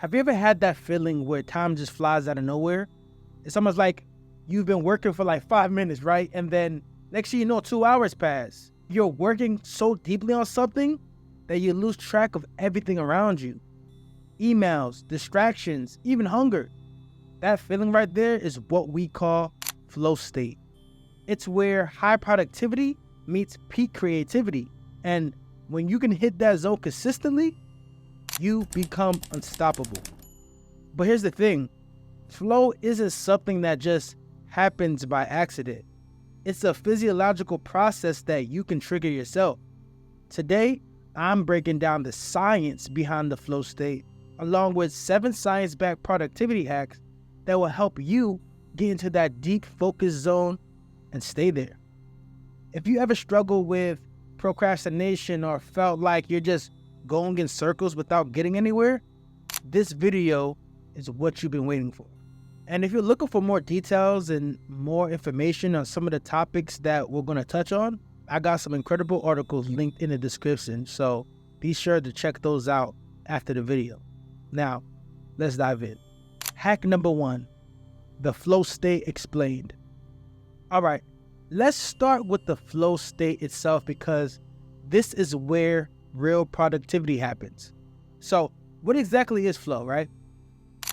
Have you ever had that feeling where time just flies out of nowhere? It's almost like you've been working for like 5 minutes, right? And then next thing you know, 2 hours pass. You're working so deeply on something that you lose track of everything around you. Emails, distractions, even hunger. That feeling right there is what we call flow state. It's where high productivity meets peak creativity. And when you can hit that zone consistently, you become unstoppable. But here's the thing, flow isn't something that just happens by accident. It's a physiological process that you can trigger yourself. Today, I'm breaking down the science behind the flow state, along with 7 science-backed productivity hacks that will help you get into that deep focus zone and stay there. If you ever struggle with procrastination or felt like you're just going in circles without getting anywhere, this video is what you've been waiting for. And if you're looking for more details and more information on some of the topics that we're going to touch on, I got some incredible articles linked in the description, so be sure to check those out after the video. Now, let's dive in. Hack number 1, the flow state explained. All right, let's start with the flow state itself because this is where real productivity happens. So, what exactly is flow, right?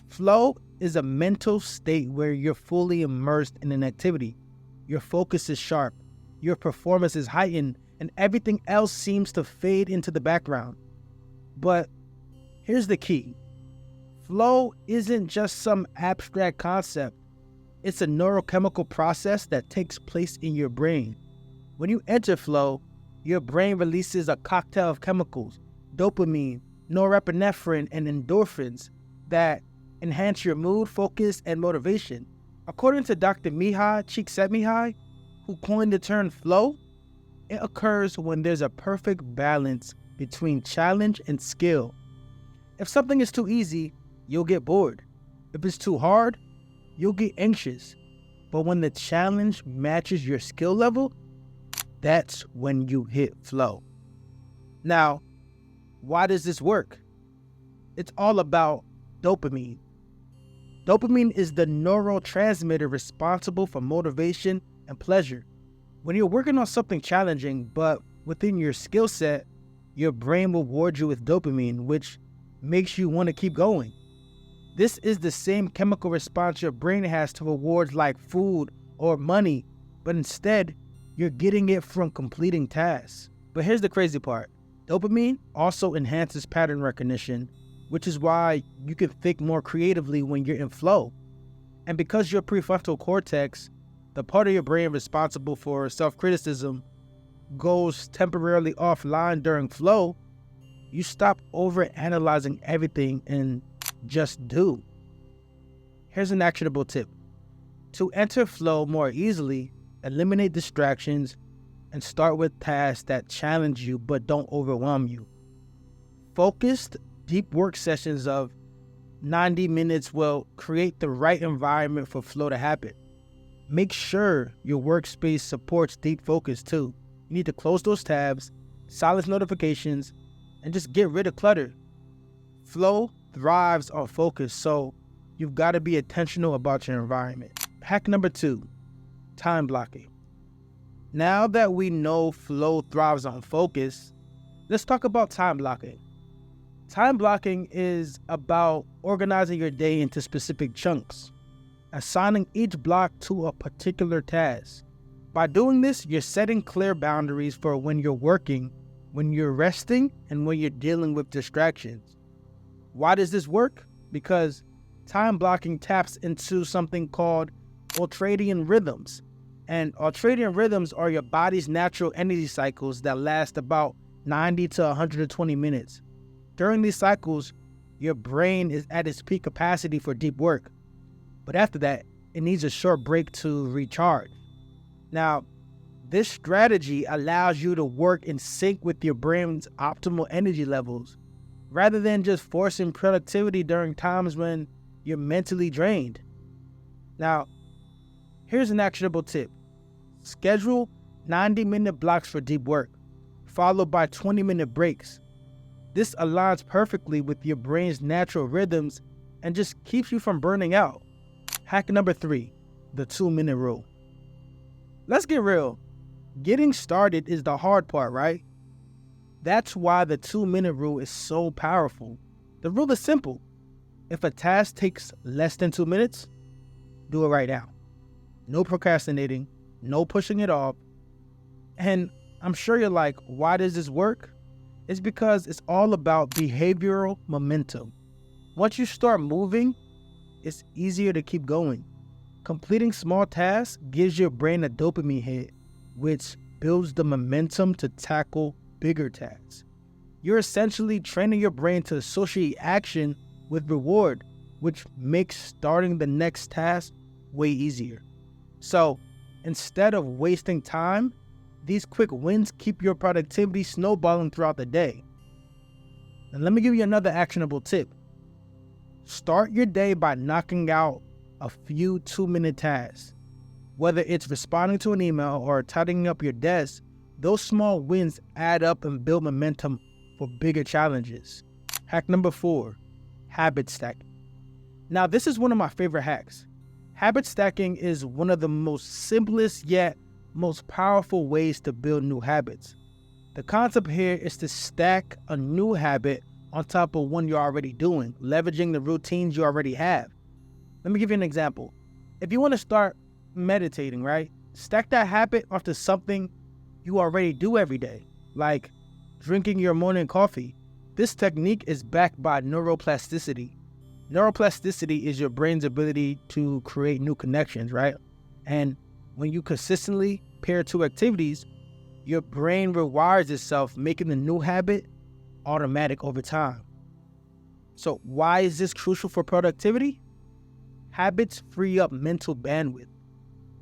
Flow is a mental state where you're fully immersed in an activity. Your focus is sharp, your performance is heightened, and everything else seems to fade into the background. But here's the key. Flow isn't just some abstract concept. It's a neurochemical process that takes place in your brain. When you enter flow, your brain releases a cocktail of chemicals, dopamine, norepinephrine, and endorphins that enhance your mood, focus, and motivation. According to Dr. Csikszentmihalyi, who coined the term flow, it occurs when there's a perfect balance between challenge and skill. If something is too easy, you'll get bored. If it's too hard, you'll get anxious. But when the challenge matches your skill level, that's when you hit flow. Now, why does this work? It's all about dopamine. Dopamine is the neurotransmitter responsible for motivation and pleasure. When you're working on something challenging, but within your skill set, your brain will reward you with dopamine, which makes you want to keep going. This is the same chemical response your brain has to rewards like food or money, but instead, you're getting it from completing tasks. But here's the crazy part. Dopamine also enhances pattern recognition, which is why you can think more creatively when you're in flow. And because your prefrontal cortex, the part of your brain responsible for self-criticism, goes temporarily offline during flow, you stop over-analyzing everything and just do. Here's an actionable tip. To enter flow more easily, eliminate distractions and start with tasks that challenge you but don't overwhelm you. Focused, deep work sessions of 90 minutes will create the right environment for flow to happen. Make sure your workspace supports deep focus too. You need to close those tabs, silence notifications, and just get rid of clutter. Flow thrives on focus, so you've got to be intentional about your environment. Hack number 2, time blocking. Now that we know flow thrives on focus, let's talk about time blocking. Time blocking is about organizing your day into specific chunks, assigning each block to a particular task. By doing this, you're setting clear boundaries for when you're working, when you're resting, and when you're dealing with distractions. Why does this work? Because time blocking taps into something called ultradian rhythms. And ultradian rhythms are your body's natural energy cycles that last about 90 to 120 minutes. During these cycles, your brain is at its peak capacity for deep work. But after that, it needs a short break to recharge. Now, this strategy allows you to work in sync with your brain's optimal energy levels, rather than just forcing productivity during times when you're mentally drained. Now, here's an actionable tip. Schedule 90-minute blocks for deep work, followed by 20-minute breaks. This aligns perfectly with your brain's natural rhythms and just keeps you from burning out. Hack number 3, the 2-minute rule. Let's get real. Getting started is the hard part, right? That's why the 2-minute rule is so powerful. The rule is simple. If a task takes less than 2 minutes, do it right now. No procrastinating, no pushing it off. And I'm sure you're like, why does this work? It's because it's all about behavioral momentum. Once you start moving, it's easier to keep going. Completing small tasks gives your brain a dopamine hit, which builds the momentum to tackle bigger tasks. You're essentially training your brain to associate action with reward, which makes starting the next task way easier. So instead of wasting time, these quick wins keep your productivity snowballing throughout the day. And let me give you another actionable tip. Start your day by knocking out a few 2-minute tasks. Whether it's responding to an email or tidying up your desk, those small wins add up and build momentum for bigger challenges. Hack number 4, habit stacking. Now, this is one of my favorite hacks. Habit stacking is one of the most simplest yet most powerful ways to build new habits. The concept here is to stack a new habit on top of one you're already doing, leveraging the routines you already have. Let me give you an example. If you want to start meditating, right? Stack that habit onto something you already do every day, like drinking your morning coffee. This technique is backed by neuroplasticity. Neuroplasticity is your brain's ability to create new connections, right? And when you consistently pair two activities, your brain rewires itself, making the new habit automatic over time. So why is this crucial for productivity? Habits free up mental bandwidth.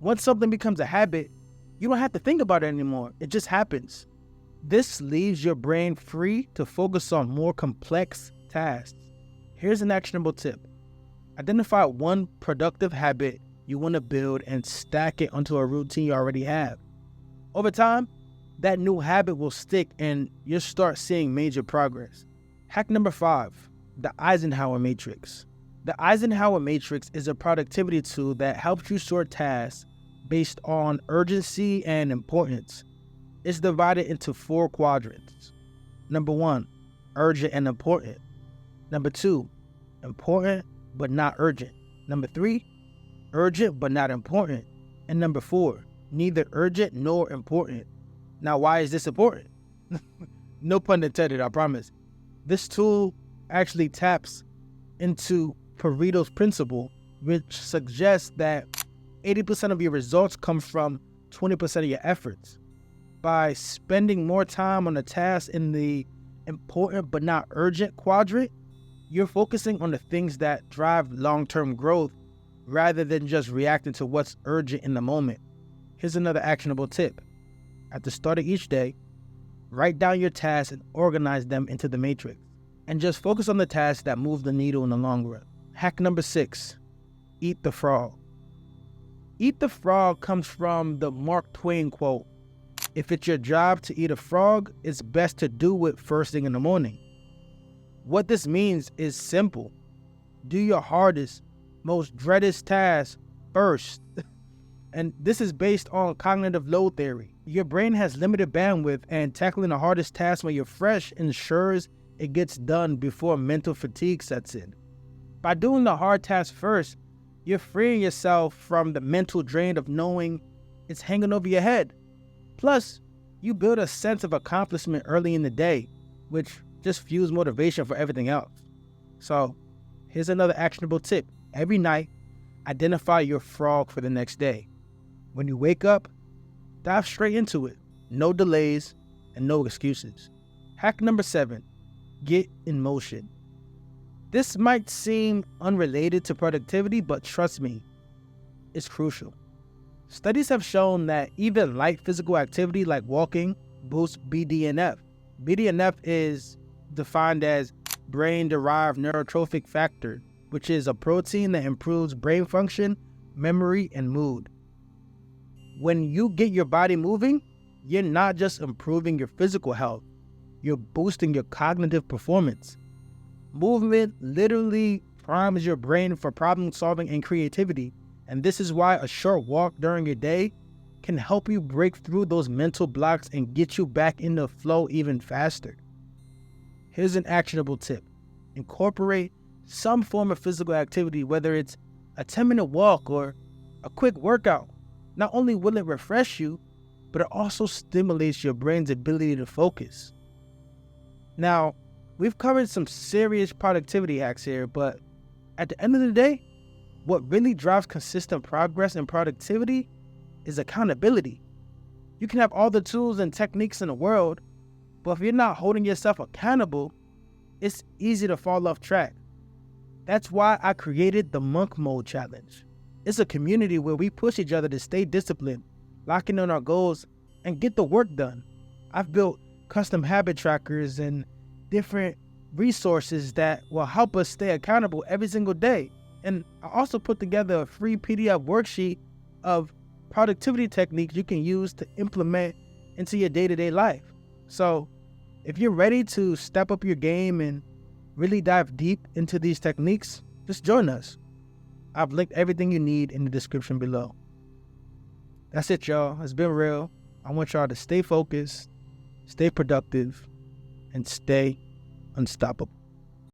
Once something becomes a habit, you don't have to think about it anymore. It just happens. This leaves your brain free to focus on more complex tasks. Here's an actionable tip. Identify one productive habit you want to build and stack it onto a routine you already have. Over time, that new habit will stick and you'll start seeing major progress. Hack number 5, the Eisenhower Matrix. The Eisenhower Matrix is a productivity tool that helps you sort tasks based on urgency and importance. It's divided into 4 quadrants. Number 1, urgent and important. Number 2, important but not urgent. Number 3, urgent but not important. And number 4, neither urgent nor important. Now, why is this important? No pun intended, I promise. This tool actually taps into Pareto's principle, which suggests that 80% of your results come from 20% of your efforts. By spending more time on a task in the important but not urgent quadrant, you're focusing on the things that drive long-term growth rather than just reacting to what's urgent in the moment. Here's another actionable tip. At the start of each day, write down your tasks and organize them into the matrix. And just focus on the tasks that move the needle in the long run. Hack number 6, eat the frog. Eat the frog comes from the Mark Twain quote, "If it's your job to eat a frog, it's best to do it first thing in the morning." What this means is simple. Do your hardest, most dreaded task first. And this is based on cognitive load theory. Your brain has limited bandwidth, and tackling the hardest task when you're fresh ensures it gets done before mental fatigue sets in. By doing the hard task first, you're freeing yourself from the mental drain of knowing it's hanging over your head. Plus, you build a sense of accomplishment early in the day, which just fuels motivation for everything else. So, here's another actionable tip. Every night, identify your frog for the next day. When you wake up, dive straight into it. No delays and no excuses. Hack number 7, get in motion. This might seem unrelated to productivity, but trust me, it's crucial. Studies have shown that even light physical activity like walking boosts BDNF. BDNF is defined as brain-derived neurotrophic factor, which is a protein that improves brain function, memory, and mood. When you get your body moving, you're not just improving your physical health, you're boosting your cognitive performance. Movement literally primes your brain for problem solving and creativity, and this is why a short walk during your day can help you break through those mental blocks and get you back in the flow even faster. Here's an actionable tip. Incorporate some form of physical activity, whether it's a 10-minute walk or a quick workout. Not only will it refresh you, but it also stimulates your brain's ability to focus. Now, we've covered some serious productivity hacks here, but at the end of the day, what really drives consistent progress and productivity is accountability. You can have all the tools and techniques in the world, but if you're not holding yourself accountable, it's easy to fall off track. That's why I created the Monk Mode Challenge. It's a community where we push each other to stay disciplined, lock in on our goals, and get the work done. I've built custom habit trackers and different resources that will help us stay accountable every single day. And I also put together a free PDF worksheet of productivity techniques you can use to implement into your day-to-day life. So if you're ready to step up your game and really dive deep into these techniques, just join us. I've linked everything you need in the description below. That's it, y'all. It's been real. I want y'all to stay focused, stay productive, and stay unstoppable.